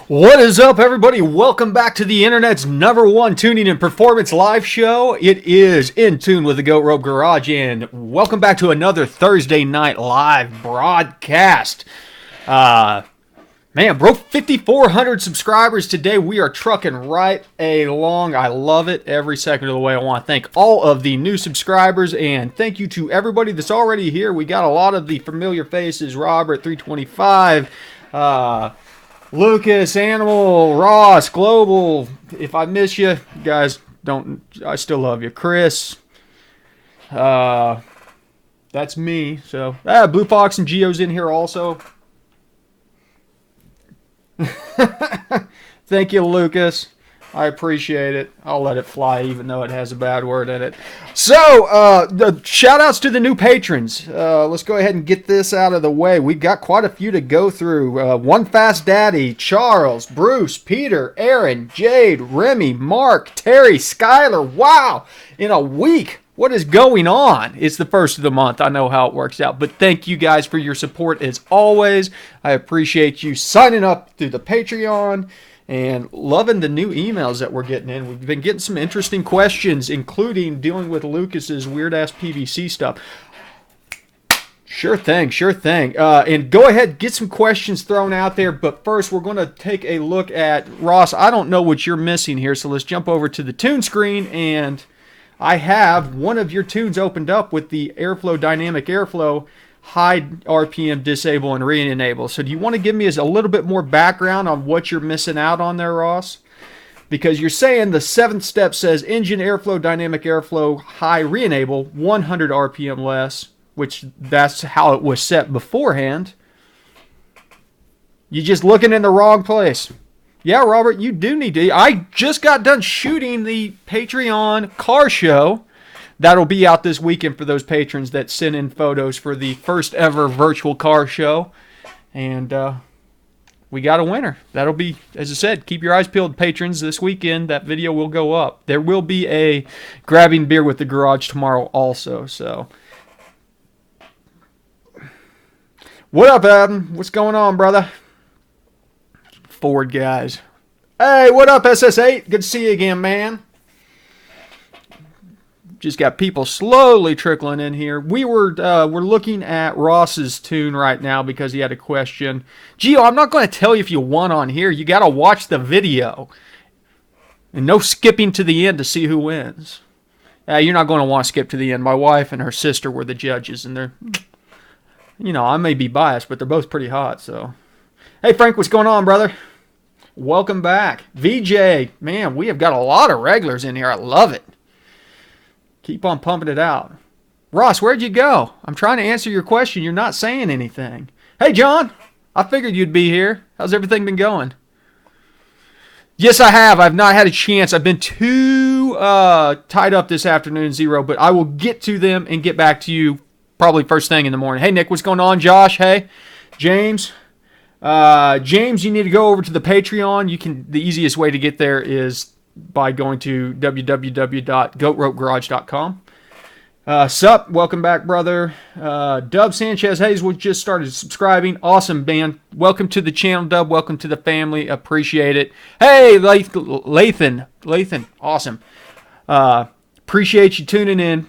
What is up, everybody? Welcome back to the internet's #1 tuning and performance live show. It is In Tune with the Goat Rope Garage, and welcome back to another Thursday night live broadcast. Man, broke 5,400 subscribers today. We are trucking right along. I love it every second of the way. I want to thank all of the new subscribers, and thank you to everybody that's already here. We got a lot of the familiar faces: Robert 325, Lucas, Animal, Ross, Global. If I miss you, guys, don't. I still love you. Chris. That's me. So, Blue Fox and Geo's in here also. Thank you, Lucas. I appreciate it. I'll let it fly, even though it has a bad word in it. So, the shout-outs to the new patrons. Let's go ahead and get this out of the way. We got quite a few to go through. One Fast Daddy, Charles, Bruce, Peter, Aaron, Jade, Remy, Mark, Terry, Skylar. Wow! In a week. What is going on? It's the first of the month. I know how it works out. But thank you guys for your support as always. I appreciate you signing up through the Patreon and loving the new emails that we're getting in. We've been getting some interesting questions, including dealing with Lucas's weird-ass PVC stuff. Sure thing, sure thing. And go ahead, get some questions thrown out there. But first, we're going to take a look at Ross. I don't know what you're missing here, so let's jump over to the tune screen. And I have one of your tunes opened up with the airflow, dynamic airflow, high RPM disable and re-enable. So do you want to give me a little bit more background on what you're missing out on there, Ross? Because you're saying the 7th step says engine airflow, dynamic airflow, high re-enable, 100 RPM less, which that's how it was set beforehand. You're just looking in the wrong place. Yeah, Robert, you do need to. I just got done shooting the Patreon car show. That'll be out this weekend for those patrons that sent in photos for the first ever virtual car show. And we got a winner. That'll be, as I said, keep your eyes peeled, patrons. This weekend, that video will go up. There will be a grabbing beer with the garage tomorrow also. So, what up, Adam? What's going on, brother? Ford guys. Hey, what up, SS8? Good to see you again, man. Just got people slowly trickling in here. We're looking at Ross's tune right now because he had a question. Gio, I'm not going to tell you if you won on here. You got to watch the video. And no skipping to the end to see who wins. You're not going to want to skip to the end. My wife and her sister were the judges, and they're, I may be biased, but they're both pretty hot, so. Hey, Frank, what's going on, brother? Welcome back. VJ, man, we have got a lot of regulars in here. I love it. Keep on pumping it out. Ross, where'd you go? I'm trying to answer your question. You're not saying anything. Hey, John, I figured you'd be here. How's everything been going? Yes, I have. I've not had a chance. I've been too tied up this afternoon, Zero, but I will get to them and get back to you probably first thing in the morning. Hey, Nick, what's going on? Josh, hey. James, you need to go over to the Patreon. The easiest way to get there is by going to www.goatropegarage.com. Sup, welcome back, brother. Dub Sanchez Hayeswood just started subscribing. Awesome, man. Welcome to the channel, Dub. Welcome to the family. Appreciate it. Hey, Lathan. Awesome. Appreciate you tuning in.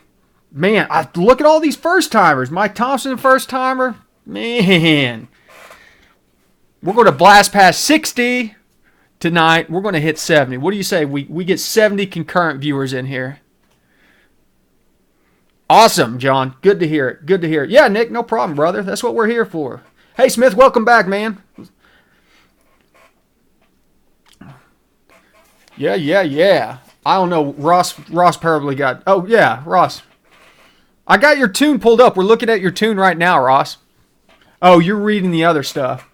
Man, look at all these first-timers. Mike Thompson, first-timer. Man. We're going to blast past 60 tonight. We're going to hit 70. What do you say? We get 70 concurrent viewers in here. Awesome, John. Good to hear it. Good to hear it. Yeah, Nick, no problem, brother. That's what we're here for. Hey, Smith, welcome back, man. Yeah. I don't know. Ross probably got... Oh, yeah, Ross. I got your tune pulled up. We're looking at your tune right now, Ross. Oh, you're reading the other stuff.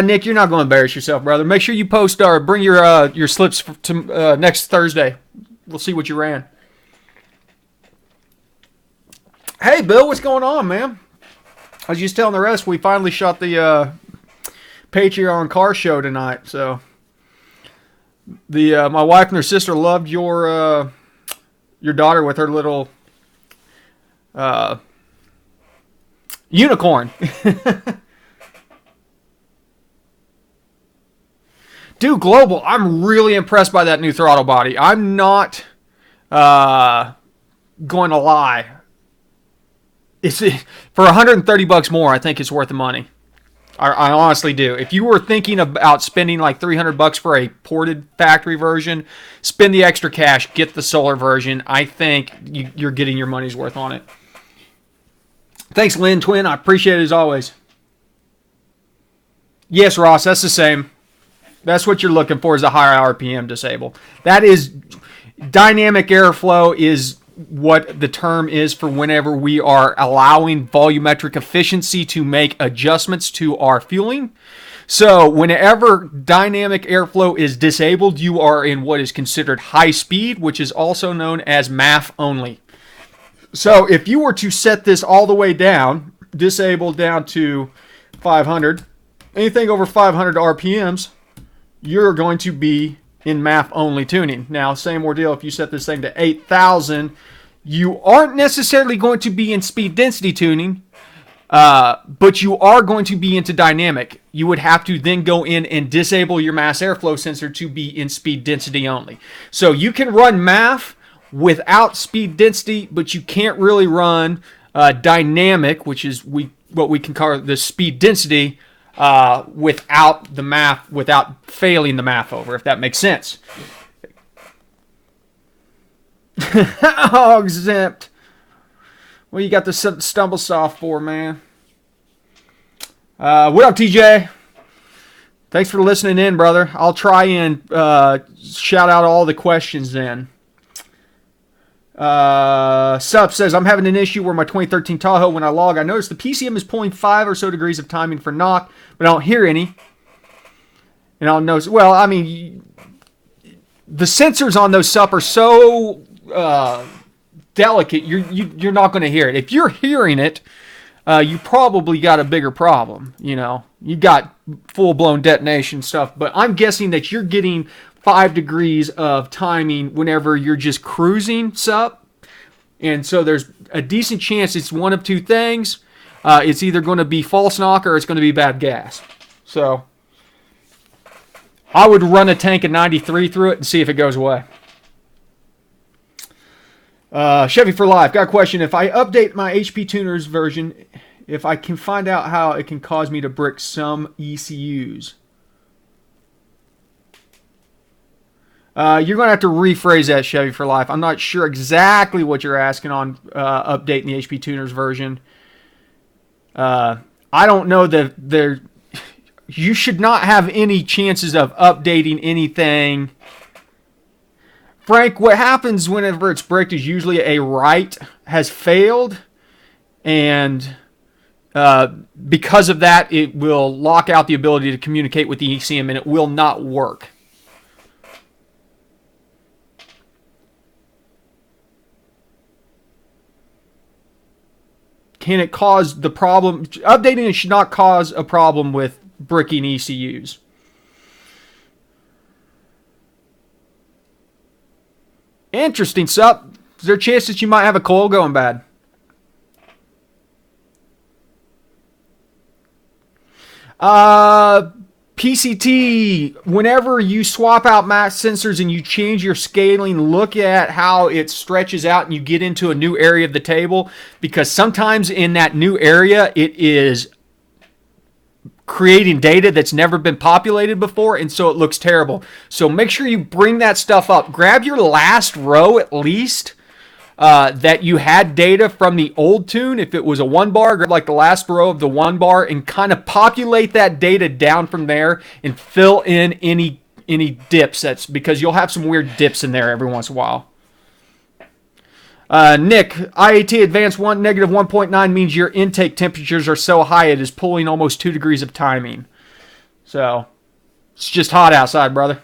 Nick, you're not going to embarrass yourself, brother. Make sure you post or bring your slips to next Thursday. We'll see what you ran. Hey, Bill, what's going on, man? I was just telling the rest, we finally shot the Patreon car show tonight. So my wife and her sister loved your daughter with her little Unicorn. Dude, Global, I'm really impressed by that new throttle body. I'm not going to lie. It's for $130 more, I think it's worth the money. I honestly do. If you were thinking about spending like $300 for a ported factory version, spend the extra cash, get the solar version. I think you're getting your money's worth on it. Thanks, Lynn Twin. I appreciate it as always. Yes, Ross, that's the same. That's what you're looking for, is a higher RPM disable. That is, dynamic airflow is what the term is for whenever we are allowing volumetric efficiency to make adjustments to our fueling. So whenever dynamic airflow is disabled, you are in what is considered high speed, which is also known as MAF only. So if you were to set this all the way down, disabled down to 500, anything over 500 RPMs, you're going to be in MAF only tuning. Now, same ordeal if you set this thing to 8,000, you aren't necessarily going to be in speed density tuning, but you are going to be into dynamic. You would have to then go in and disable your mass airflow sensor to be in speed density only. So you can run MAF without speed density, but you can't really run dynamic, which is what we can call the speed density, without the MAF, without failing the MAF over, if that makes sense. Oh, exempt. What you got the stumble soft for, man? What up, TJ? Thanks for listening in, brother. I'll try and shout out all the questions then. Sup says, I'm having an issue where my 2013 Tahoe, when I log, I notice the PCM is pulling 5 or so degrees of timing for knock, but I don't hear any. And I'll notice, well, I mean, the sensors on those SUP are so delicate, you're not going to hear it. If you're hearing it, you probably got a bigger problem. You know, you got full-blown detonation stuff, but I'm guessing that you're getting 5 degrees of timing whenever you're just cruising SUP. And so there's a decent chance it's one of two things. It's either going to be false knock or it's going to be bad gas. So I would run a tank of 93 through it and see if it goes away. Chevy for Life. Got a question. If I update my HP Tuners version, if I can find out how it can cause me to brick some ECUs. You're going to have to rephrase that, Chevy for Life. I'm not sure exactly what you're asking on updating the HP Tuners version. I don't know that you should not have any chances of updating anything. Frank, what happens whenever it's bricked is usually a write has failed, and because of that, it will lock out the ability to communicate with the ECM, and it will not work. Can it cause the problem? Updating it should not cause a problem with bricking ECUs. Interesting, Sup. Is there a chance that you might have a coil going bad? PCT, whenever you swap out mass sensors and you change your scaling, look at how it stretches out and you get into a new area of the table, because sometimes in that new area it is creating data that's never been populated before, and so it looks terrible. So make sure you bring that stuff up. Grab your last row at least that you had data from the old tune. If it was a 1 bar, grab like the last row of the 1 bar and kind of populate that data down from there and fill in any dips. That's because you'll have some weird dips in there every once in a while. Nick, IAT Advanced 1 negative 1.9 means your intake temperatures are so high it is pulling almost 2 degrees of timing. So it's just hot outside, brother.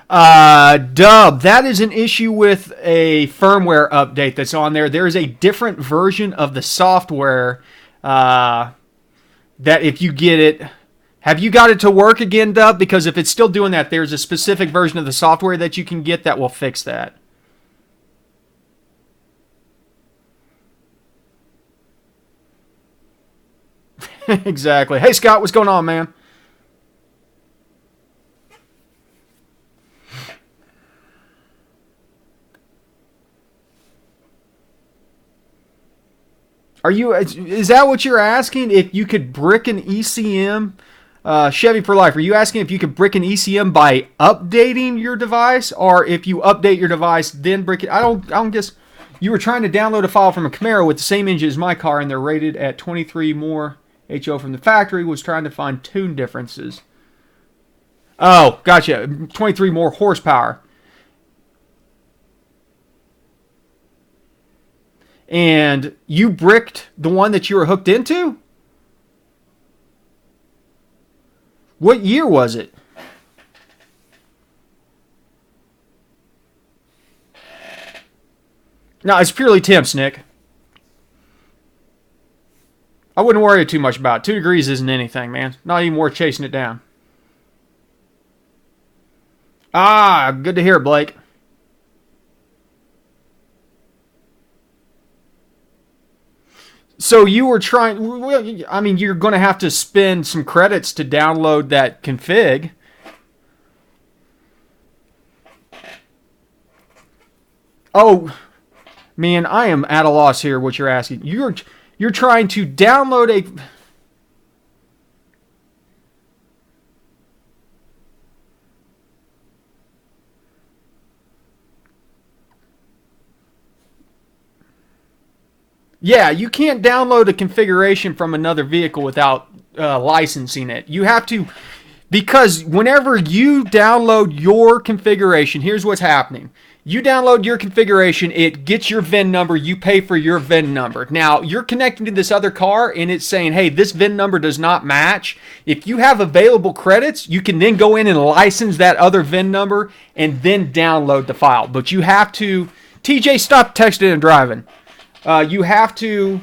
Dub, that is an issue with a firmware update that's on there. There is a different version of the software that if you get it, Have you got it to work again, Dub? Because if it's still doing that, there's a specific version of the software that you can get that will fix that. Exactly. Hey, Scott, what's going on, man? Is that what you're asking? If you could brick an ECM, Chevy for Life, are you asking if you could brick an ECM by updating your device, or if you update your device, then brick it? I don't guess you were trying to download a file from a Camaro with the same engine as my car, and they're rated at 23 more HO from the factory, was trying to find tune differences. Oh, gotcha. 23 more horsepower. And you bricked the one that you were hooked into? What year was it? No, it's purely temps, Nick. I wouldn't worry too much about it. 2 degrees isn't anything, man. Not even worth chasing it down. Ah, good to hear, Blake. So you were trying, well, I mean, you're going to have to spend some credits to download that config. Oh, man, I am at a loss here what you're asking. You're trying to download a... Yeah, you can't download a configuration from another vehicle without licensing it. You have to, because whenever you download your configuration, here's what's happening. You download your configuration, it gets your VIN number, you pay for your VIN number. Now, you're connecting to this other car, and it's saying, hey, this VIN number does not match. If you have available credits, you can then go in and license that other VIN number and then download the file. But you have to, TJ, stop texting and driving. You have to,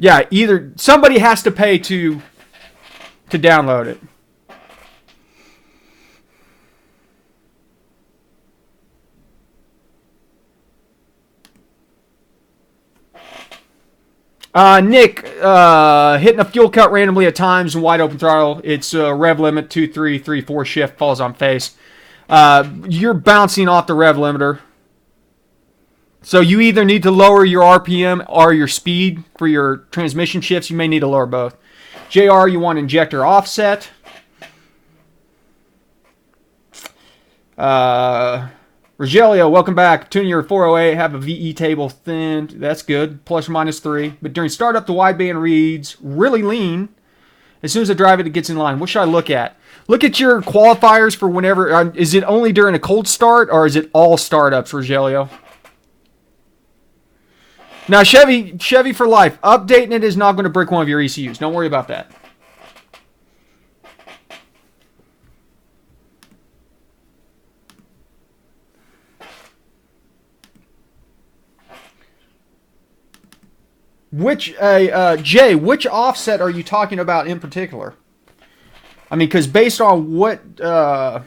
either somebody has to pay to download it. Nick, hitting a fuel cut randomly at times and wide open throttle. It's rev limit 2, 3, 3, 4 shift, falls on face. You're bouncing off the rev limiter. So you either need to lower your RPM or your speed for your transmission shifts. You may need to lower both. JR, you want injector offset. Rogelio, welcome back. Tuning your 408, have a VE table thinned. That's good, plus or minus 3. But during startup, the wideband reads really lean. As soon as I drive it, it gets in line. What should I look at? Look at your qualifiers for whenever. Is it only during a cold start, or is it all startups, Rogelio? Now, Chevy for Life, updating it is not going to break one of your ECUs. Don't worry about that. Jay, which offset are you talking about in particular? I mean, because based on what, what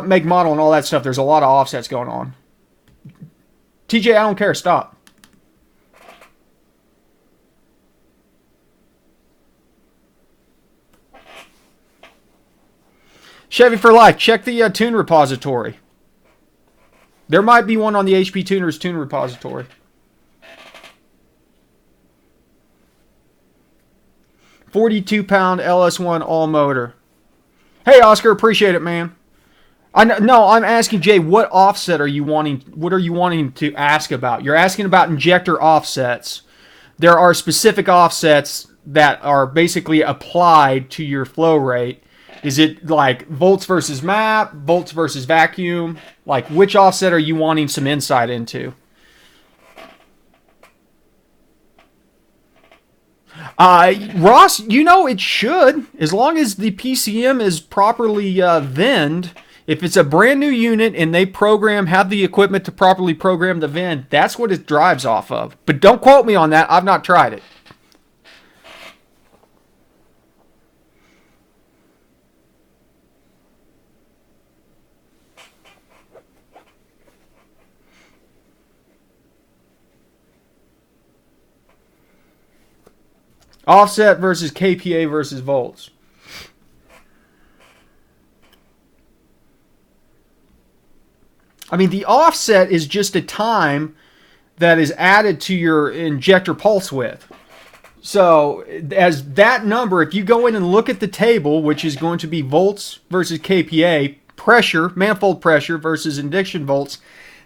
make, model, and all that stuff, there's a lot of offsets going on. TJ, I don't care. Stop. Chevy for Life, check the tune repository. There might be one on the HP Tuners tune repository. £42 LS1 all motor. Hey, Oscar, appreciate it, man. I'm asking Jay, what offset are you wanting? What are you wanting to ask about? You're asking about injector offsets. There are specific offsets that are basically applied to your flow rate. Is it like volts versus map, volts versus vacuum? Like, which offset are you wanting some insight into? Ross, it should, as long as the PCM is properly VIN'd. If it's a brand new unit and they have the equipment to properly program the VIN, that's what it drives off of. But don't quote me on that. I've not tried it. Offset versus kPa versus volts. I mean, the offset is just a time that is added to your injector pulse width. So as that number, if you go in and look at the table, which is going to be volts versus kPa, pressure, manifold pressure versus induction volts,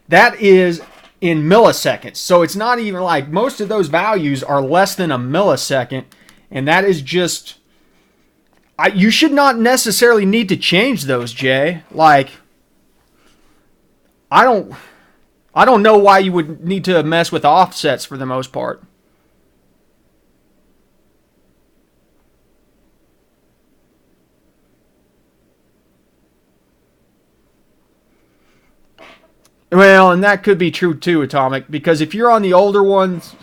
that is in milliseconds. So it's not even like, most of those values are less than a millisecond, and that is just, you should not necessarily need to change those, Jay. Like, I don't know why you would need to mess with offsets for the most part. Well, and that could be true too, Atomic, because if you're on the older ones,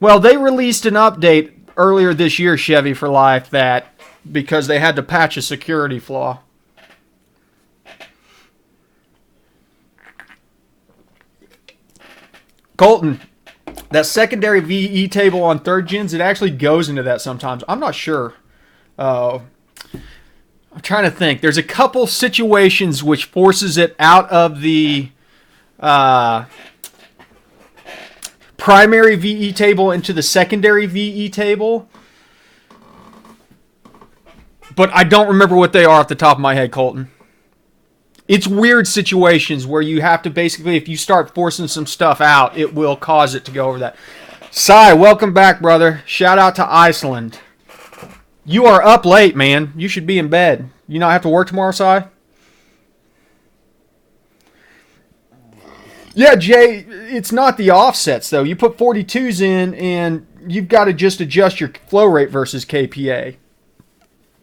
well, they released an update earlier this year, Chevy for Life, that because they had to patch a security flaw. Colton, that secondary VE table on third gens, it actually goes into that sometimes. I'm not sure. I'm trying to think. There's a couple situations which forces it out of the primary VE table into the secondary VE table. But I don't remember what they are off the top of my head, Colton. It's weird situations where you have to basically, if you start forcing some stuff out, it will cause it to go over that. Sai, welcome back, brother. Shout out to Iceland. You are up late, man. You should be in bed. You not have to work tomorrow, Sai? Yeah, Jay, it's not the offsets, though. You put 42s in, and you've got to just adjust your flow rate versus kPa.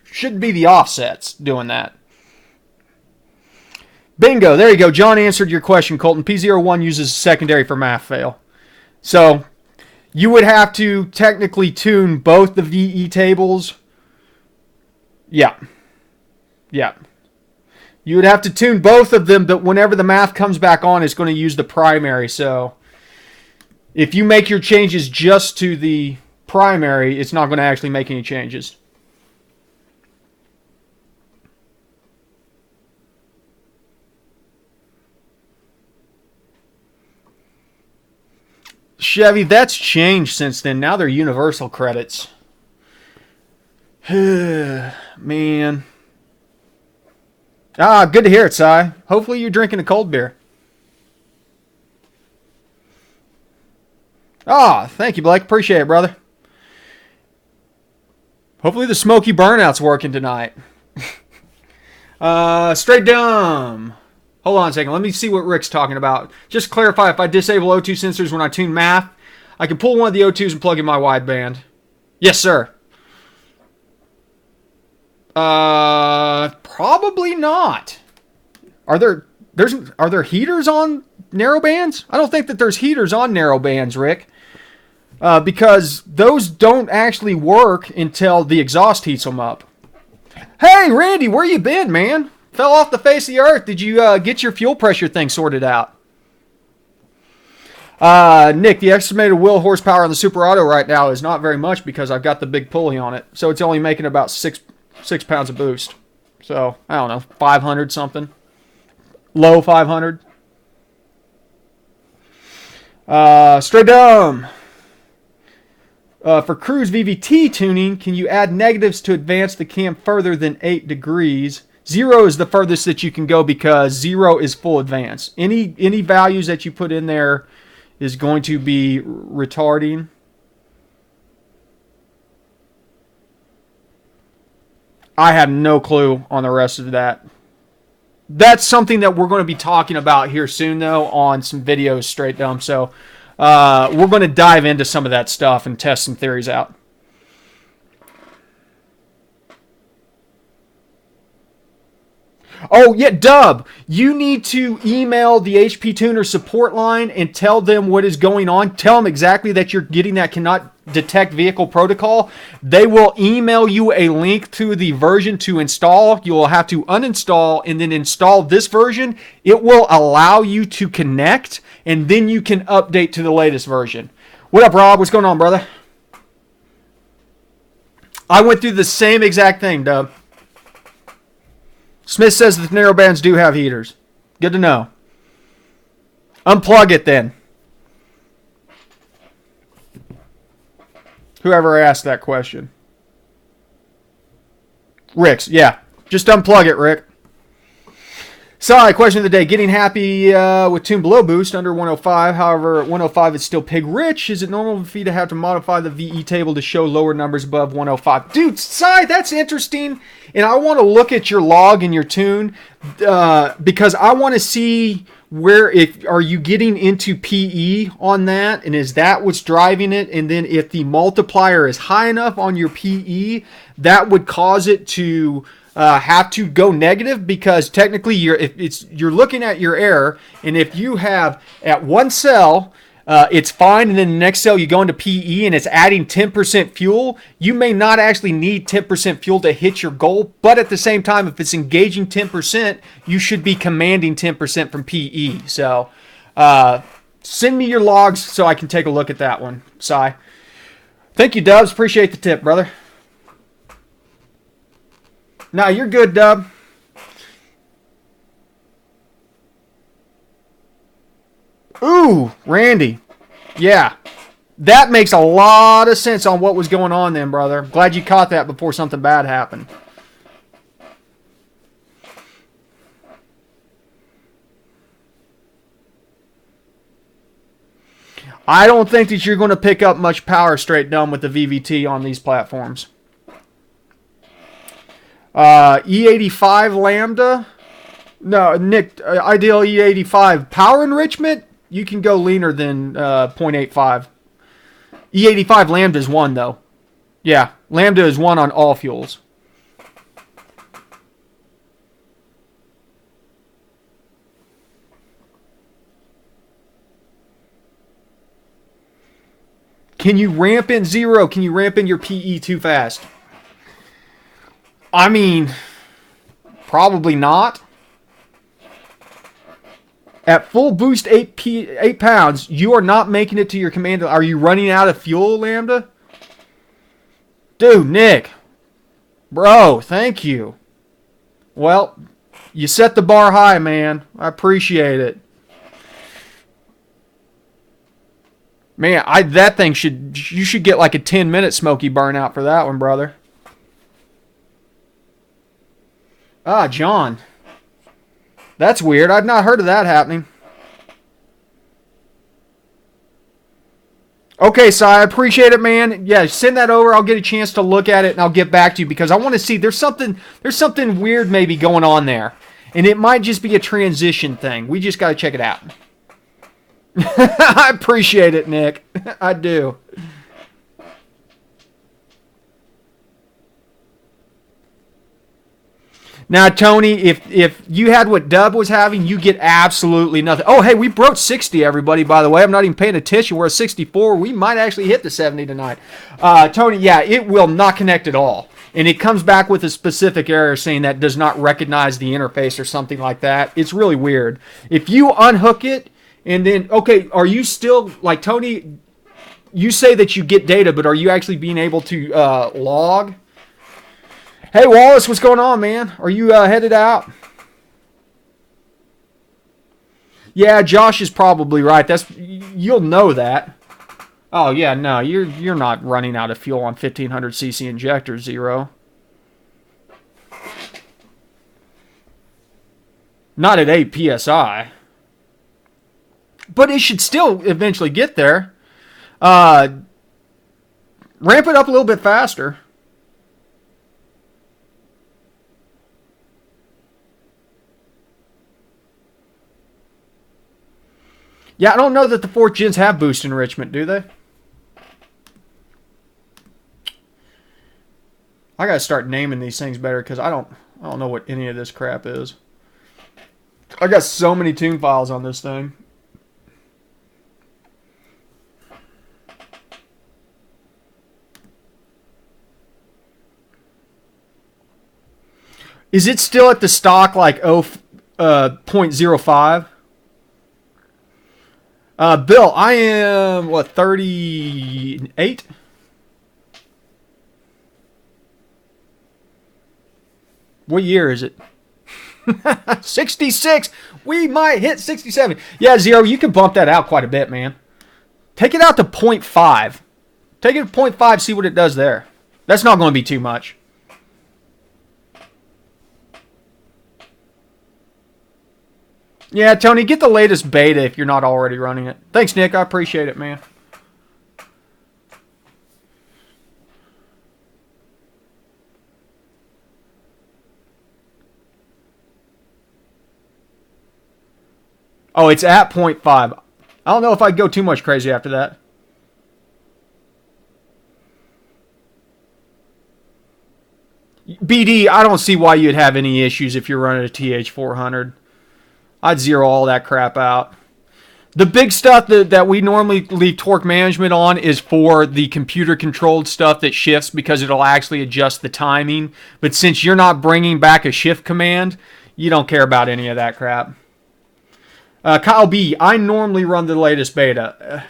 Shouldn't be the offsets doing that. Bingo, there you go. John answered your question, Colton. P01 uses secondary for math fail. So you would have to technically tune both the VE tables. Yeah. You would have to tune both of them, but whenever the math comes back on, it's going to use the primary. So if you make your changes just to the primary, it's not going to actually make any changes. Chevy, that's changed since then. Now they're universal credits. Man. Good to hear it, Si. Hopefully you're drinking a cold beer. Thank you, Blake. Appreciate it, brother. Hopefully the smoky burnout's working tonight. Straight dumb. Hold on a second. Let me see what Rick's talking about. Just to clarify, if I disable O2 sensors when I tune math, I can pull one of the O2s and plug in my wideband. Yes, sir. Probably not. Are there heaters on narrowbands? I don't think that there's heaters on narrowbands, Rick. Because those don't actually work until the exhaust heats them up. Hey, Randy, where you been, man? Fell off the face of the earth. Did you get your fuel pressure thing sorted out? Nick, the estimated wheel horsepower on the Super Auto right now is not very much because I've got the big pulley on it. So it's only making about 6 pounds of boost. So, I don't know, 500 something. Low 500. Straight dumb. For cruise VVT tuning, can you add negatives to advance the cam further than 8 degrees? 0 is the furthest that you can go because 0 is full advance. Any values that you put in there is going to be retarding. I have no clue on the rest of that. That's something that we're going to be talking about here soon, though, on some videos, straight dumb. So we're going to dive into some of that stuff and test some theories out. Oh, yeah, Dub, you need to email the HP Tuner support line and tell them what is going on. Tell them exactly that you're getting that cannot detect vehicle protocol. They will email you a link to the version to install. You will have to uninstall and then install this version. It will allow you to connect, and then you can update to the latest version. What up, Rob? What's going on, brother? I went through the same exact thing, Dub. Smith says that the narrow bands do have heaters. Good to know. Unplug it then. Whoever asked that question. Rick's, yeah. Just unplug it, Rick. Sorry, question of the day. Getting happy with tune below boost under 105. However, 105 is still pig rich. Is it normal for you to have to modify the VE table to show lower numbers above 105? Dude, Sai, that's interesting. And I want to look at your log and your tune because I want to see where, if are you getting into PE on that, and is that what's driving it? And then if the multiplier is high enough on your PE, that would cause it to have to go negative, because technically you're looking at your error, and if you have at one cell it's fine, and then the next cell you go into PE and it's adding 10% fuel, you may not actually need 10% fuel to hit your goal, but at the same time, if it's engaging 10%, you should be commanding 10% from PE. So send me your logs so I can take a look at that one, Sai. Thank you, Dubs. Appreciate the tip, brother. No, you're good, Dub. Ooh, Randy. Yeah. That makes a lot of sense on what was going on then, brother. Glad you caught that before something bad happened. I don't think that you're going to pick up much power straight down with the VVT on these platforms. E85 Lambda. No, Nick, ideal E85 power enrichment. You can go leaner than 0.85. E85 Lambda is 1, though. Yeah, Lambda is 1 on all fuels. Can you ramp in 0? Can you ramp in your PE too fast? I mean, probably not. At full boost 8 pounds, you are not making it to your command. Are you running out of fuel, Lambda? Dude, Nick. Bro, thank you. Well, you set the bar high, man. I appreciate it. Man, that thing you should get like a 10-minute smoky burnout for that one, brother. Ah, John. That's weird. I've not heard of that happening. Okay, Si, I appreciate it, man. Yeah, send that over. I'll get a chance to look at it, and I'll get back to you, because I want to see there's something weird maybe going on there. And it might just be a transition thing. We just got to check it out. I appreciate it, Nick. I do. Now, Tony, if you had what Dub was having, you get absolutely nothing. Oh, hey, we broke 60, everybody, by the way. I'm not even paying attention. We're at 64. We might actually hit the 70 tonight. Tony, yeah, it will not connect at all. And it comes back with a specific error saying that does not recognize the interface or something like that. It's really weird. If you unhook it and then, okay, are you still, like, Tony, you say that you get data, but are you actually being able to log? Hey, Wallace, what's going on, man? Are you headed out? Yeah, Josh is probably right. You'll know that. Oh, yeah, no, you're not running out of fuel on 1500cc injector, Zero. Not at 8 psi. But it should still eventually get there. Ramp it up a little bit faster. Yeah, I don't know that the 4th gens have boost enrichment, do they? I gotta start naming these things better, because I don't know what any of this crap is. I got so many tune files on this thing. Is it still at the stock like 0.05? Bill, I am, what, 38? What year is it? 66. We might hit 67. Yeah, Zero, you can bump that out quite a bit, man. Take it out to 0.5. Take it to 0.5, see what it does there. That's not going to be too much. Yeah, Tony, get the latest beta if you're not already running it. Thanks, Nick. I appreciate it, man. Oh, it's at 0.5. I don't know if I'd go too much crazy after that. BD, I don't see why you'd have any issues if you're running a TH400. I'd zero all that crap out. The big stuff that we normally leave torque management on is for the computer-controlled stuff that shifts because it'll actually adjust the timing. But since you're not bringing back a shift command, you don't care about any of that crap. Kyle B, I normally run the latest beta.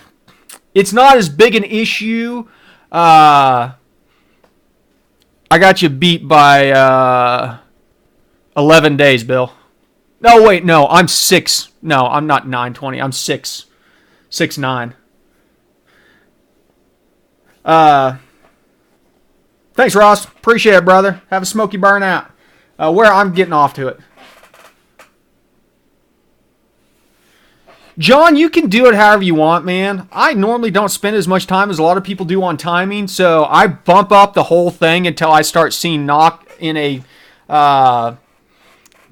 It's not as big an issue. I got you beat by 11 days, Bill. No, wait, no, I'm 6. No, I'm not 920. I'm 6. 6'9". Thanks, Ross. Appreciate it, brother. Have a smoky burn out. Where I'm getting off to it. John, you can do it however you want, man. I normally don't spend as much time as a lot of people do on timing, so I bump up the whole thing until I start seeing knock in a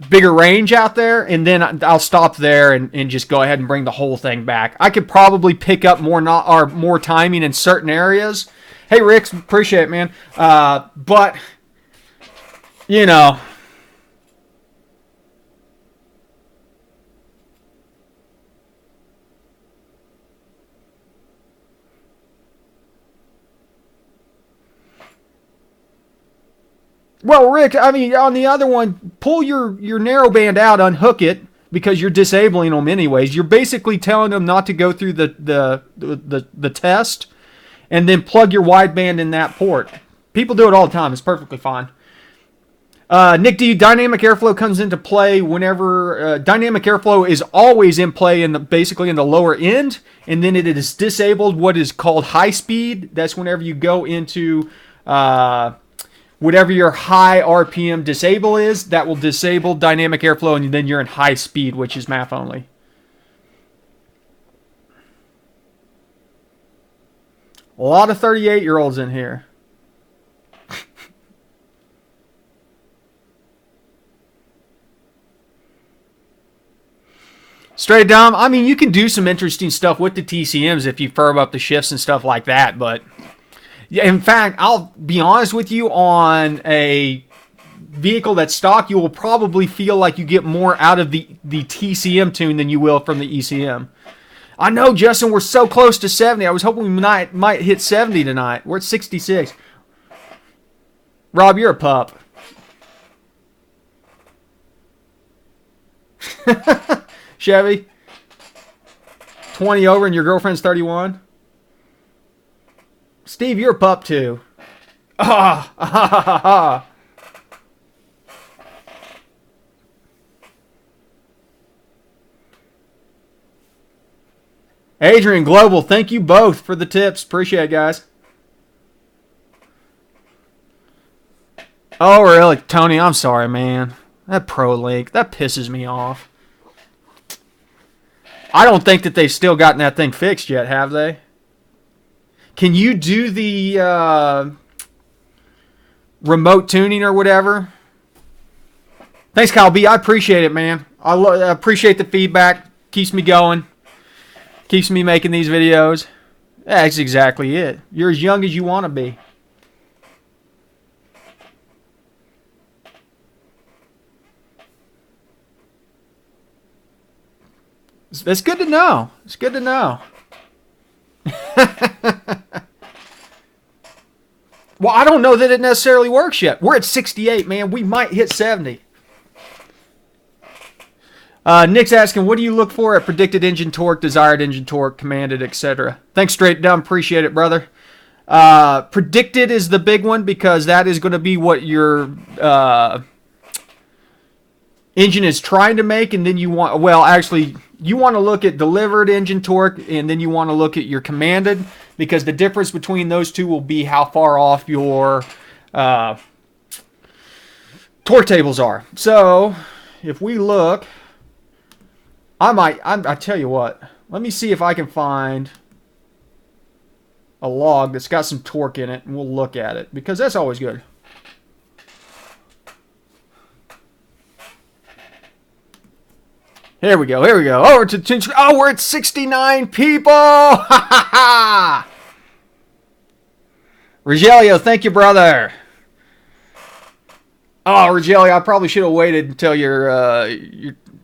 bigger range out there, and then I'll stop there and just go ahead and bring the whole thing back. I could probably pick up more timing in certain areas. Hey, Rick, appreciate it, man. But, you know... Well, Rick, I mean, on the other one, pull your narrow band out, unhook it, because you're disabling them anyways. You're basically telling them not to go through the test, and then plug your wideband in that port. People do it all the time. It's perfectly fine. Nick D, dynamic airflow comes into play whenever... dynamic airflow is always in play basically in the lower end, and then it is disabled what is called high speed. That's whenever you go into... whatever your high RPM disable is, that will disable dynamic airflow, and then you're in high speed, which is MAF only. A lot of 38-year-olds in here. Straight down, I mean, you can do some interesting stuff with the TCMs if you firm up the shifts and stuff like that, but... Yeah, in fact, I'll be honest with you, on a vehicle that's stock, you will probably feel like you get more out of the TCM tune than you will from the ECM. I know, Justin, we're so close to 70. I was hoping we might hit 70 tonight. We're at 66. Rob, you're a pup. Chevy. 20 over and your girlfriend's 31. Steve, you're a pup too. Adrian, Global, thank you both for the tips. Appreciate it, guys. Oh, really? Tony, I'm sorry, man. That Pro Link, that pisses me off. I don't think that they've still gotten that thing fixed yet, have they? Can you do the remote tuning or whatever? Thanks, Kyle B. I appreciate it, man. I appreciate the feedback. Keeps me going. Keeps me making these videos. That's exactly it. You're as young as you want to be. It's good to know. It's good to know. Well, I don't know that it necessarily works yet. We're at 68, man. We might hit 70. Nick's asking, what do you look for at predicted engine torque, desired engine torque, commanded, etc.? Thanks, Straight Dumb. Appreciate it, brother. Predicted is the big one because that is going to be what your engine is trying to make, and then you want, well, actually, you want to look at delivered engine torque, and then you want to look at your commanded, because the difference between those two will be how far off your torque tables are. So, if we look, I tell you what, let me see if I can find a log that's got some torque in it, and we'll look at it, because that's always good. Here we go. Here we go. Oh, we're at 69 people. Ha ha ha. Rogelio, thank you, brother. Oh, Rogelio, I probably should have waited until you're.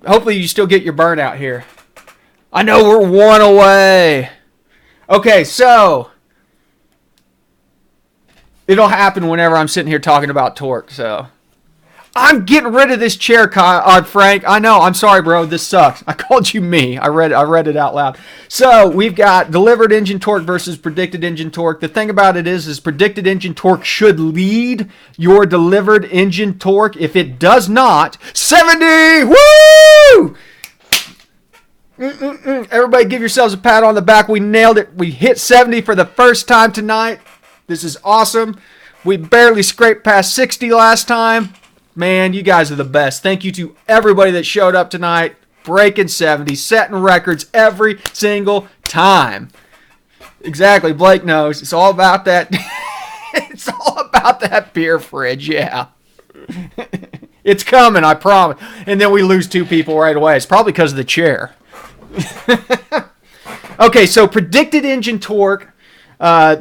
Hopefully, you still get your burnout here. I know we're one away. Okay, so it'll happen whenever I'm sitting here talking about torque. So. I'm getting rid of this chair, Frank. I know. I'm sorry, bro. This sucks. I called you me. I read it out loud. So we've got delivered engine torque versus predicted engine torque. The thing about it is predicted engine torque should lead your delivered engine torque. If it does not, 70. Woo! Everybody, give yourselves a pat on the back. We nailed it. We hit 70 for the first time tonight. This is awesome. We barely scraped past 60 last time. Man, you guys are the best. Thank you to everybody that showed up tonight. Breaking 70, setting records every single time. Exactly, Blake knows. It's all about that. It's all about that beer fridge, yeah. It's coming, I promise. And then we lose 2 people right away. It's probably because of the chair. Okay, so predicted engine torque.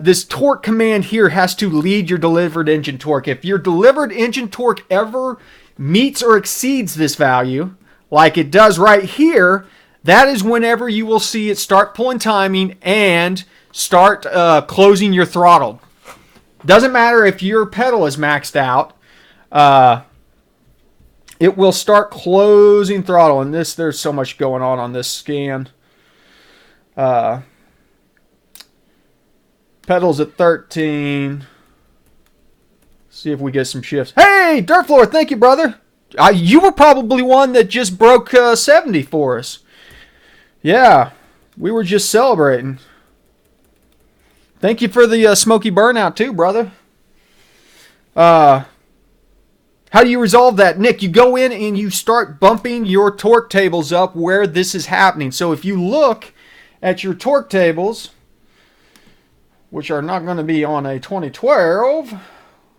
This torque command here has to lead your delivered engine torque. If your delivered engine torque ever meets or exceeds this value, like it does right here, that is whenever you will see it start pulling timing and start closing your throttle. Doesn't matter if your pedal is maxed out. It will start closing throttle. And there's so much going on this scan. Pedals at 13. See if we get some shifts. Hey, Dirt Floor, thank you, brother. You were probably one that just broke 70 for us. Yeah, we were just celebrating. Thank you for the smoky burnout too, brother. How do you resolve that? Nick, you go in and you start bumping your torque tables up where this is happening. So if you look at your torque tables, which are not going to be on a 2012.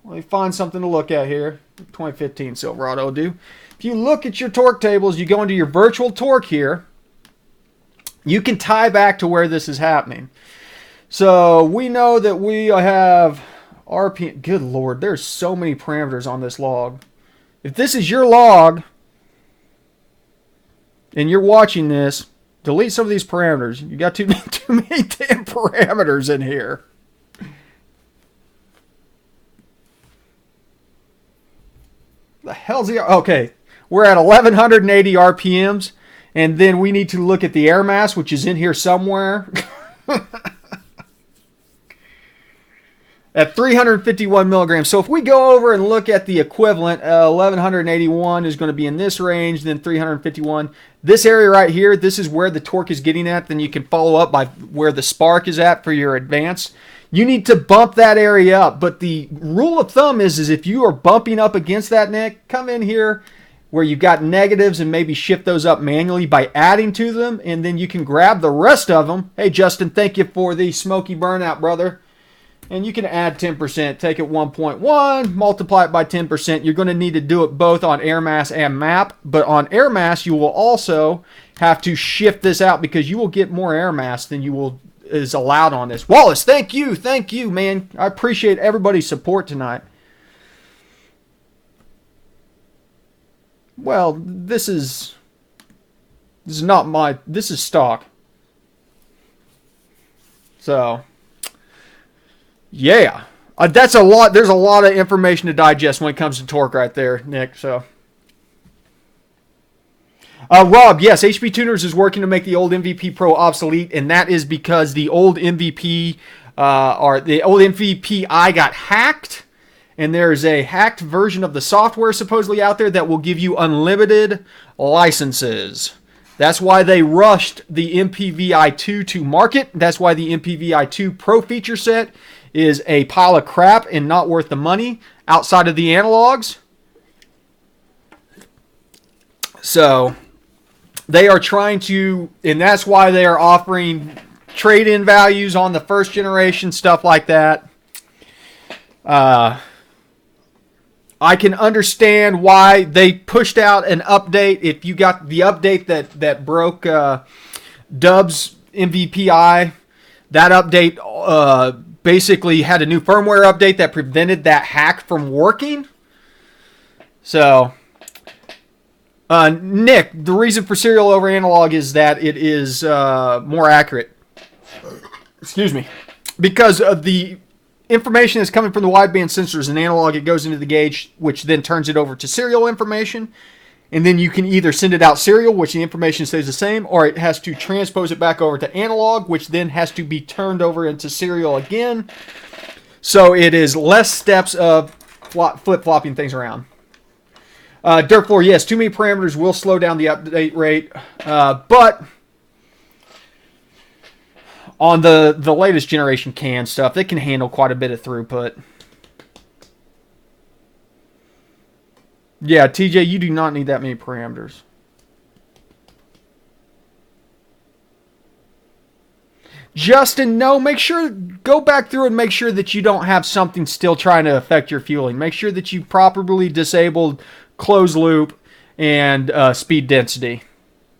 Let me find something to look at here. 2015 Silverado will do. If you look at your torque tables, you go into your virtual torque here, you can tie back to where this is happening. So we know that we have RPM. Good Lord, there's so many parameters on this log. If this is your log and you're watching this, delete some of these parameters. You got too many damn parameters in here. The hell's the... Okay, we're at 1180 RPMs, and then we need to look at the air mass, which is in here somewhere. At 351 milligrams. So if we go over and look at the equivalent, 1181 is going to be in this range, then 351. This area right here, this is where the torque is getting at. Then you can follow up by where the spark is at for your advance. You need to bump that area up. But the rule of thumb is if you are bumping up against that, Nick, come in here where you've got negatives and maybe shift those up manually by adding to them. And then you can grab the rest of them. Hey, Justin, thank you for the smoky burnout, brother. And you can add 10%, take it 1.1, multiply it by 10%. You're going to need to do it both on air mass and map. But on air mass, you will also have to shift this out because you will get more air mass than is allowed on this. Wallace, thank you, man. I appreciate everybody's support tonight. Well, this is stock. So... yeah, that's a lot. There's a lot of information to digest when it comes to torque right there, Nick. So Rob, yes, HP Tuners is working to make the old MVP Pro obsolete, and that is because the old MVP or the old MVP-I got hacked, and there is a hacked version of the software supposedly out there that will give you unlimited licenses. That's why they rushed the MPVI2 to market. That's why the MPVI2 Pro feature set is a pile of crap and not worth the money outside of the analogs. So they are trying to, and that's why they are offering trade-in values on the first generation, stuff like that. I can understand why they pushed out an update. If you got the update that broke Dub's MVPI, that update basically had a new firmware update that prevented that hack from working. So, Nick, the reason for serial over analog is that it is more accurate. Excuse me. Because of the information that's coming from the wideband sensors and analog, it goes into the gauge, which then turns it over to serial information. And then you can either send it out serial, which the information stays the same, or it has to transpose it back over to analog, which then has to be turned over into serial again. So it is less steps of flip-flopping things around. Dirt Floor, yes, too many parameters will slow down the update rate, but on the latest generation CAN stuff, they can handle quite a bit of throughput. Yeah, TJ, you do not need that many parameters. Justin, no, make sure, go back through and make sure that you don't have something still trying to affect your fueling. Make sure that you properly disabled closed loop and speed density.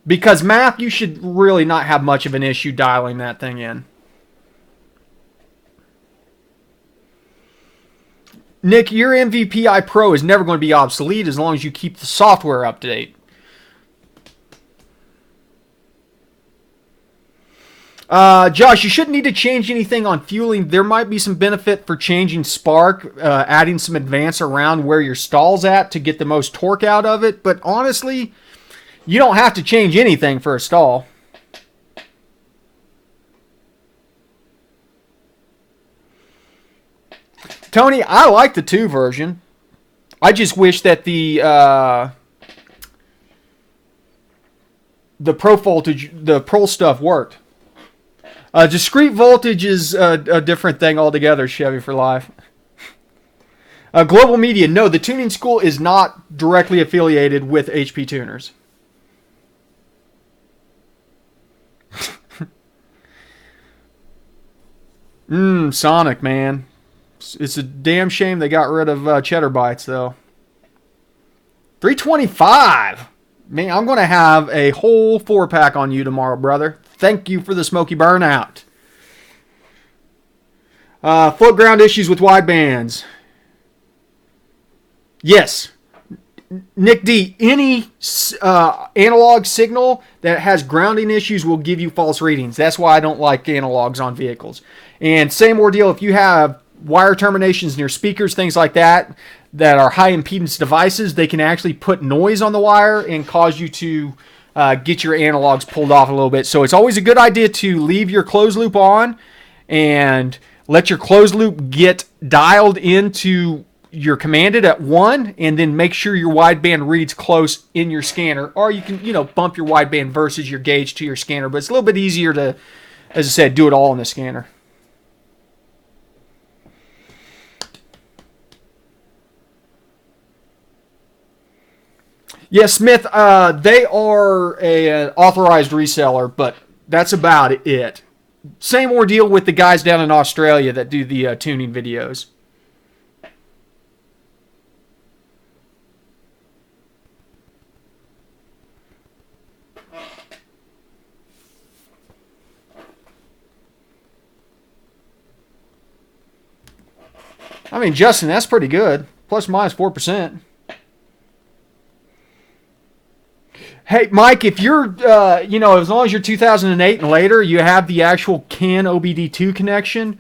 Because math, you should really not have much of an issue dialing that thing in. Nick, your MVP-I Pro is never going to be obsolete as long as you keep the software up to date. Josh, you shouldn't need to change anything on fueling. There might be some benefit for changing spark, adding some advance around where your stall's at to get the most torque out of it. But honestly, you don't have to change anything for a stall. Tony, I like the 2 version. I just wish that the Pro voltage, the Pro stuff worked. Discrete voltage is a different thing altogether, Chevy for life. Global Media, no, the tuning school is not directly affiliated with HP Tuners. Sonic, man. It's a damn shame they got rid of Cheddar Bites, though. 325. Man, I'm going to have a whole 4-pack on you tomorrow, brother. Thank you for the smoky burnout. Float ground issues with widebands. Yes. Nick D, any analog signal that has grounding issues will give you false readings. That's why I don't like analogs on vehicles. And same ordeal if you have wire terminations in your speakers, things like that, that are high impedance devices, they can actually put noise on the wire and cause you to get your analogs pulled off a little bit. So it's always a good idea to leave your closed loop on and let your closed loop get dialed into your commanded at 1, and then make sure your wideband reads close in your scanner. Or you can, bump your wideband versus your gauge to your scanner. But it's a little bit easier to, as I said, do it all in the scanner. Yeah, Smith, they are an authorized reseller, but that's about it. Same ordeal with the guys down in Australia that do the tuning videos. I mean, Justin, that's pretty good. Plus minus 4%. Hey, Mike, if you're, as long as you're 2008 and later, you have the actual CAN OBD2 connection,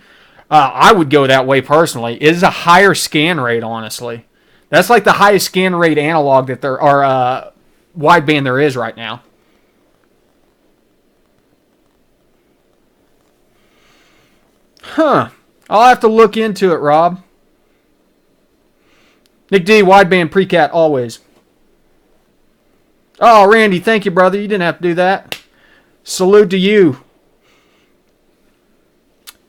I would go that way personally. It is a higher scan rate, honestly. That's like the highest scan rate analog that there are, wideband there is right now. Huh. I'll have to look into it, Rob. Nick D, wideband precat always. Oh, Randy, thank you, brother. You didn't have to do that. Salute to you.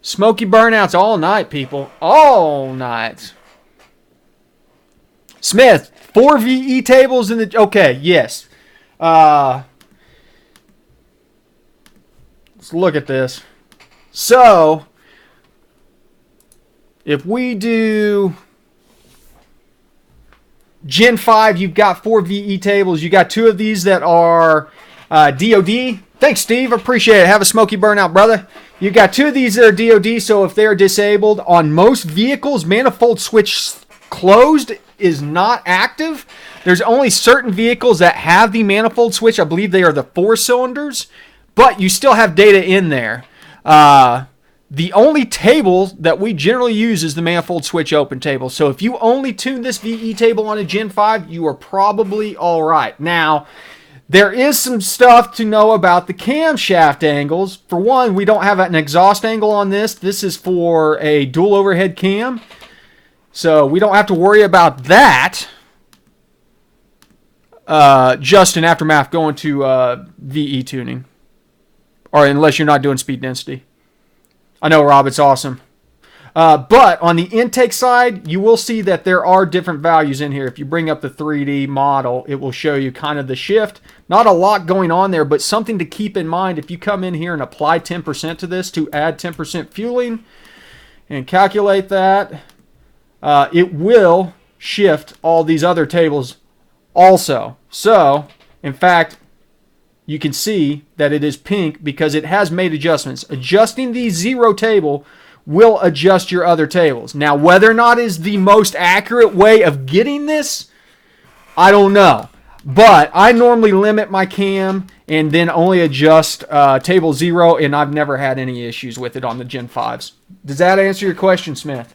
Smoky burnouts all night, people. All night. Smith, 4 VE tables in the... Okay, yes. Let's look at this. So, if we do Gen 5, you've got 4 VE tables. You got 2 of these that are DOD. Thanks, Steve. Appreciate it. Have a smoky burnout, brother. You got 2 of these that are DOD, so if they're disabled, on most vehicles, manifold switch closed is not active. There's only certain vehicles that have the manifold switch. I believe they are the 4 cylinders, but you still have data in there. The only table that we generally use is the manifold switch open table. So if you only tune this VE table on a Gen 5, you are probably all right. Now, there is some stuff to know about the camshaft angles. For one, we don't have an exhaust angle on this. This is for a dual overhead cam. So we don't have to worry about that. Just an aftermath going to VE tuning. Or unless you're not doing speed density. I know, Rob, it's awesome. But on the intake side, you will see that there are different values in here. If you bring up the 3D model, it will show you kind of the shift. Not a lot going on there, but something to keep in mind. If you come in here and apply 10% to this to add 10% fueling and calculate that, it will shift all these other tables also. So, in fact, you can see that it is pink because it has made adjustments. Adjusting the 0 table will adjust your other tables. Now, whether or not is the most accurate way of getting this, I don't know. But I normally limit my cam and then only adjust table 0, and I've never had any issues with it on the Gen 5s. Does that answer your question, Smith?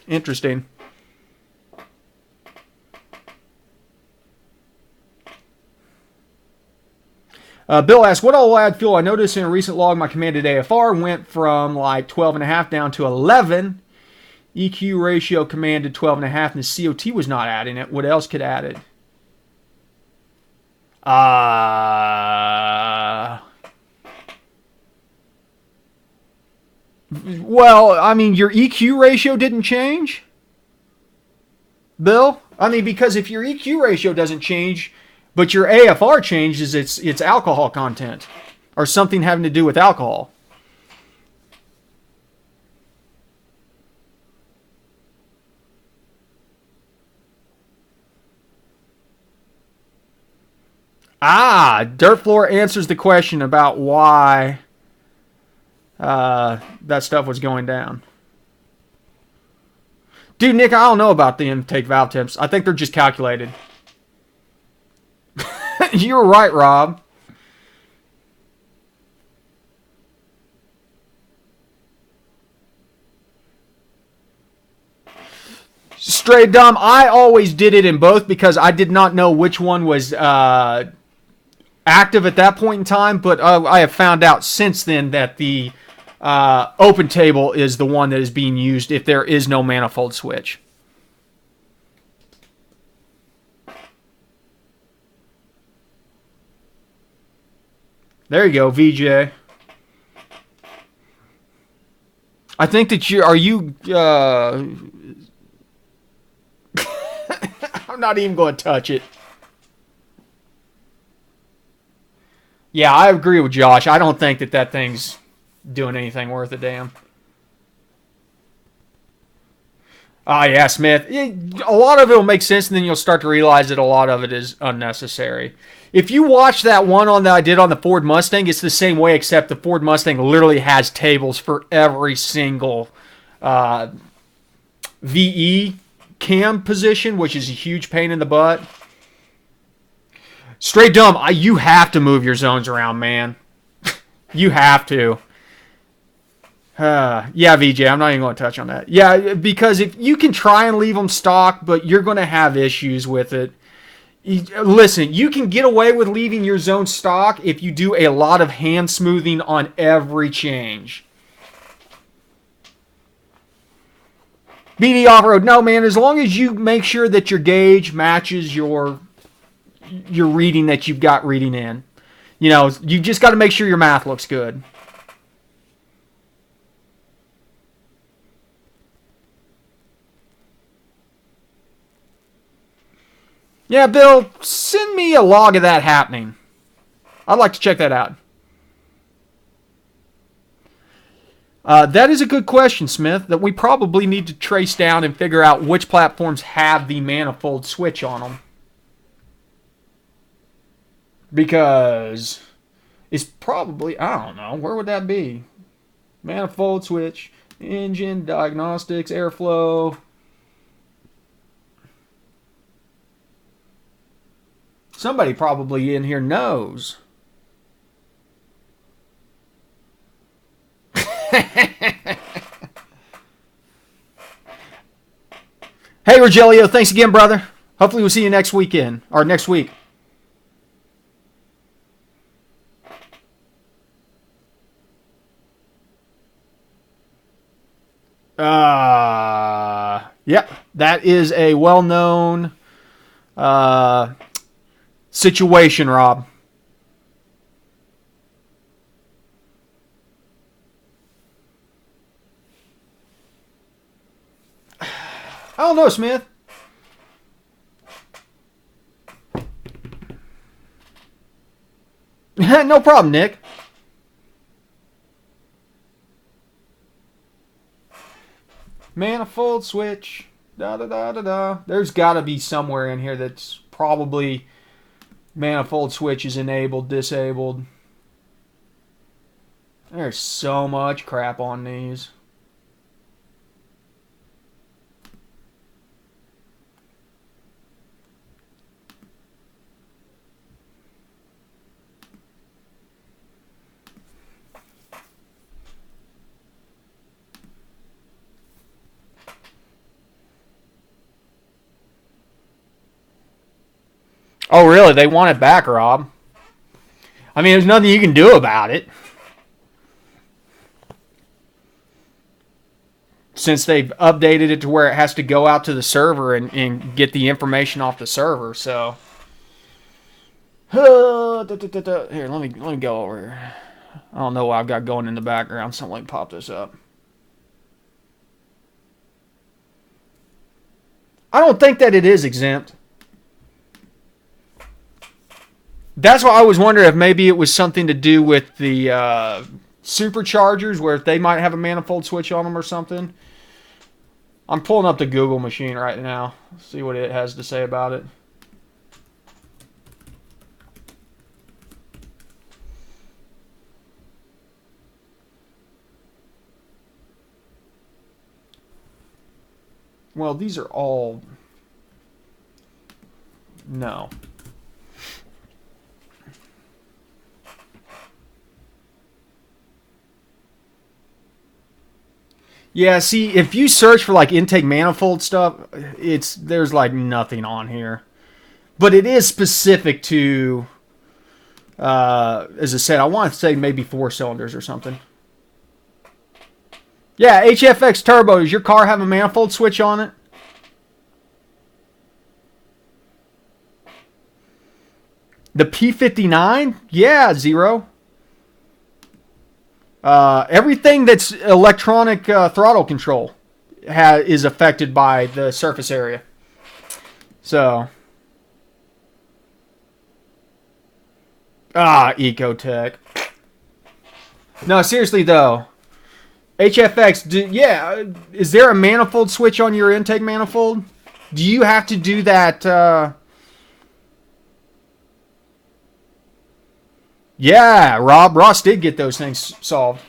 Interesting. Bill asks, what all add fuel? I noticed in a recent log my commanded AFR went from like 12.5 down to 11. EQ ratio commanded 12.5 and the COT was not adding it. What else could add it? Well, I mean, your EQ ratio didn't change, Bill? I mean, because if your EQ ratio doesn't change, but your AFR changes, it's alcohol content or something having to do with alcohol. Dirt Floor answers the question about why that stuff was going down. Dude, Nick, I don't know about the intake valve temps. I think they're just calculated. You're right, Rob. Straight dumb. I always did it in both because I did not know which one was active at that point in time, but I have found out since then that the open table is the one that is being used if there is no manifold switch. There you go, VJ. I think that I'm not even going to touch it. Yeah, I agree with Josh. I don't think that thing's doing anything worth a damn. Yeah, Smith. A lot of it will make sense, and then you'll start to realize that a lot of it is unnecessary. If you watch that one that I did on the Ford Mustang, it's the same way, except the Ford Mustang literally has tables for every single VE cam position, which is a huge pain in the butt. Straight dumb, you have to move your zones around, man. You have to. Yeah, VJ, I'm not even going to touch on that. Yeah, because if you can try and leave them stock, but you're going to have issues with it. Listen, you can get away with leaving your zone stock if you do a lot of hand smoothing on every change. BD Off-Road, no, man, as long as you make sure that your gauge matches your reading that you've got reading in. You know, you just got to make sure your math looks good. Yeah, Bill, send me a log of that happening. I'd like to check that out. That is a good question, Smith, that we probably need to trace down and figure out which platforms have the manifold switch on them. Because it's probably, I don't know, where would that be? Manifold switch, engine, diagnostics, airflow. Somebody probably in here knows. Hey, Rogelio, thanks again, brother. Hopefully we'll see you next weekend, or next week. Yep, that is a well-known situation, Rob. I don't know, Smith. No problem, Nick. Manifold switch. Da da da da da. There's got to be somewhere in here that's probably manifold switch is enabled, disabled. There's so much crap on these. Oh, really? They want it back, Rob. I mean, there's nothing you can do about it. Since they've updated it to where it has to go out to the server and get the information off the server, so. Here, let me go over here. I don't know what I've got going in the background. Something pop this up. I don't think that it is exempt. That's why I was wondering if maybe it was something to do with the superchargers, where if they might have a manifold switch on them or something. I'm pulling up the Google machine right now. See what it has to say about it. Well, these are all... No. Yeah, see, if you search for like intake manifold stuff, there's like nothing on here. But it is specific to, as I said, I want to say maybe 4 cylinders or something. Yeah, HFX Turbo, does your car have a manifold switch on it? The P59? Yeah, Zero. Everything that's electronic throttle control is affected by the surface area. So, Ecotech. No, seriously though, HFX. Is there a manifold switch on your intake manifold? Do you have to do that? Yeah, Ross did get those things solved.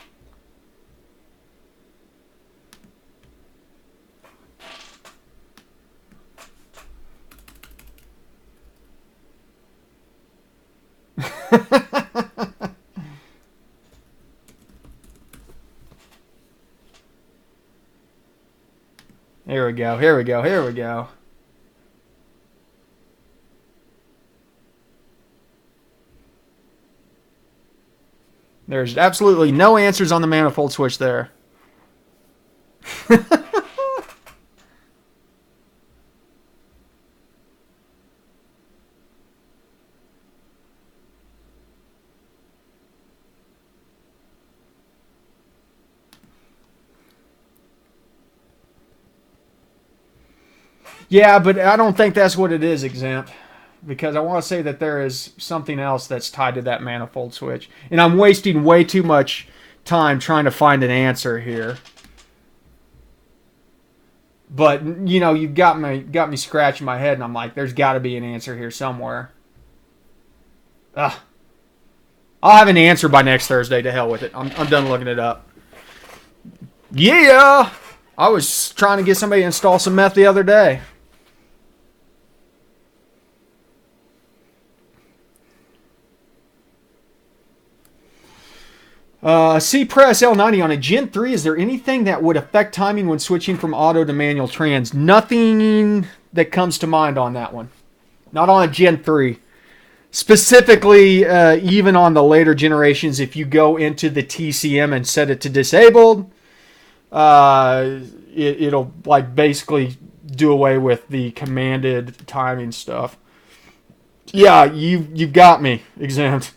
go. Here we go. Here we go. There's absolutely no answers on the manifold switch there. Yeah, but I don't think that's what it is, Exempt. Because I want to say that there is something else that's tied to that manifold switch. And I'm wasting way too much time trying to find an answer here. But, you know, you've got me scratching my head, and I'm like, there's got to be an answer here somewhere. Ugh. I'll have an answer by next Thursday. To hell with it. I'm done looking it up. Yeah! I was trying to get somebody to install some meth the other day. C-Press L90 on a Gen 3, is there anything that would affect timing when switching from auto to manual trans? Nothing that comes to mind on that one. Not on a Gen 3. Specifically, even on the later generations, if you go into the TCM and set it to disabled, it'll like basically do away with the commanded timing stuff. Yeah, you've got me, Exempt.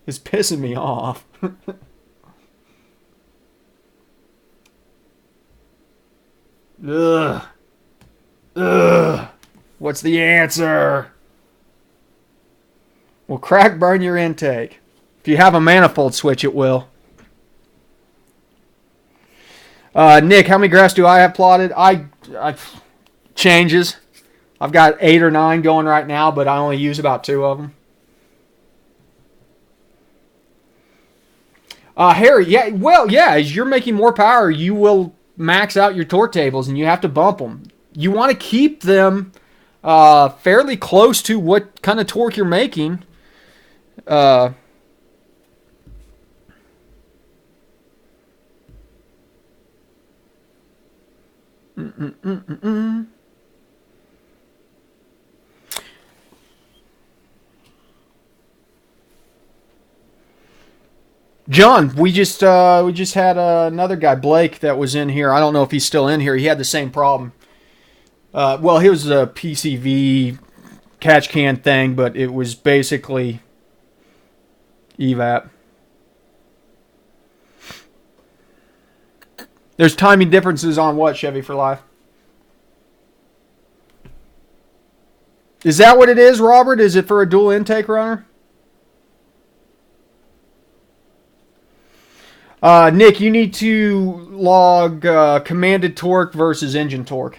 It's pissing me off. Ugh. Ugh. What's the answer? Will crack burn your intake? If you have a manifold switch, it will. Nick, how many graphs do I have plotted? I changes. I've got 8 or 9 going right now, but I only use about 2 of them. Harry, yeah, well, yeah, as you're making more power, you will max out your torque tables, and you have to bump them. You want to keep them fairly close to what kind of torque you're making. John, we just had another guy, Blake, that was in here. I don't know if he's still in here. He had the same problem. Well, he was a PCV catch can thing, but it was basically evap. There's timing differences on what, Chevy for Life? Is that what it is, Robert? Is it for a dual intake runner? Nick, you need to log commanded torque versus engine torque.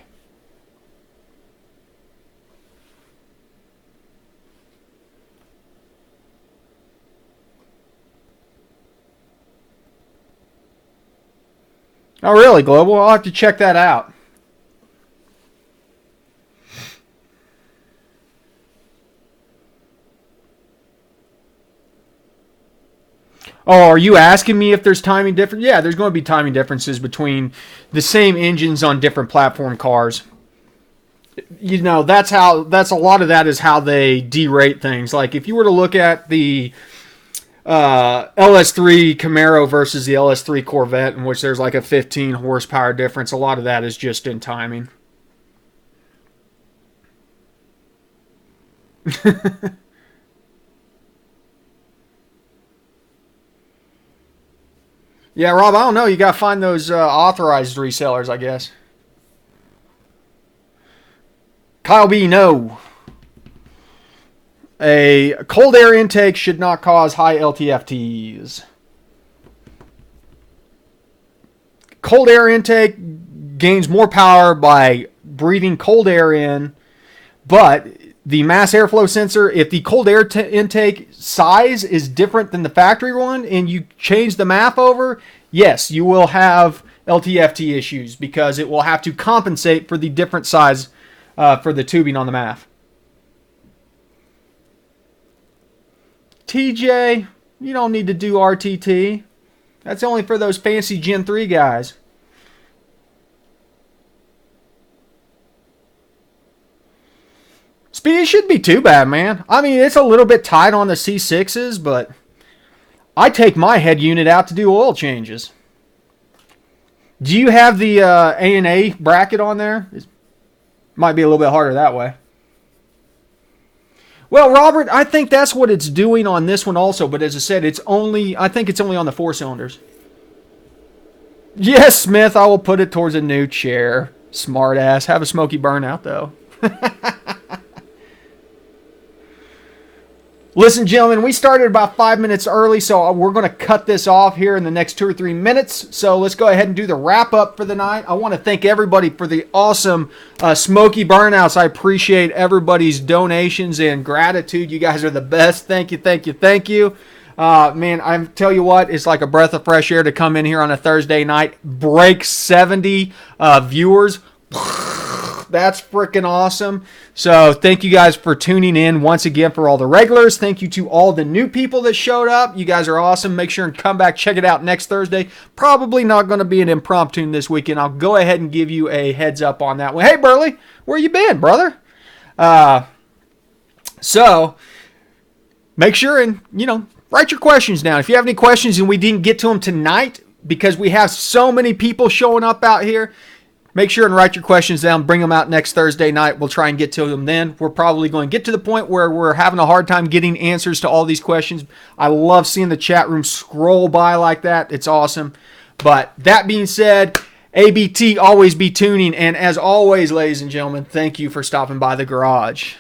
Oh, really, Global? I'll have to check that out. Oh, are you asking me if there's timing difference? Yeah, there's going to be timing differences between the same engines on different platform cars. You know, that's a lot of that is how they derate things. Like if you were to look at the LS3 Camaro versus the LS3 Corvette, in which there's like a 15 horsepower difference, a lot of that is just in timing. Yeah, Rob, I don't know. You got to find those authorized resellers, I guess. Kyle B, no. A cold air intake should not cause high LTFTs. Cold air intake gains more power by breathing cold air in, but the mass airflow sensor, if the cold air intake size is different than the factory one and you change the MAF over, yes, you will have LTFT issues because it will have to compensate for the different size for the tubing on the MAF. TJ, You don't need to do RTT. That's only for those fancy Gen 3 guys. Speedy shouldn't be too bad, man. I mean, it's a little bit tight on the C6s, but I take my head unit out to do oil changes. Do you have the A&A bracket on there? It might be a little bit harder that way. Well, Robert, I think that's what it's doing on this one also, but as I said, I think it's only on the 4 cylinders. Yes, Smith, I will put it towards a new chair. Smart ass. Have a smoky burnout, though. Listen, gentlemen, we started about 5 minutes early, so we're going to cut this off here in the next 2 or 3 minutes. So let's go ahead and do the wrap-up for the night. I want to thank everybody for the awesome smoky burnouts. I appreciate everybody's donations and gratitude. You guys are the best. Thank you, thank you, thank you. Man, I tell you what, it's like a breath of fresh air to come in here on a Thursday night, break 70 viewers. That's freaking awesome. So thank you guys for tuning in once again for all the regulars. Thank you to all the new people that showed up. You guys are awesome. Make sure and come back, check it out next Thursday. Probably not going to be an impromptu this weekend. I'll go ahead and give you a heads up on that one. Hey, Burley, where you been, brother? So make sure and, write your questions down. If you have any questions and we didn't get to them tonight because we have so many people showing up out here, make sure and write your questions down. Bring them out next Thursday night. We'll try and get to them then. We're probably going to get to the point where we're having a hard time getting answers to all these questions. I love seeing the chat room scroll by like that. It's awesome. But that being said, ABT, always be tuning. And as always, ladies and gentlemen, thank you for stopping by the garage.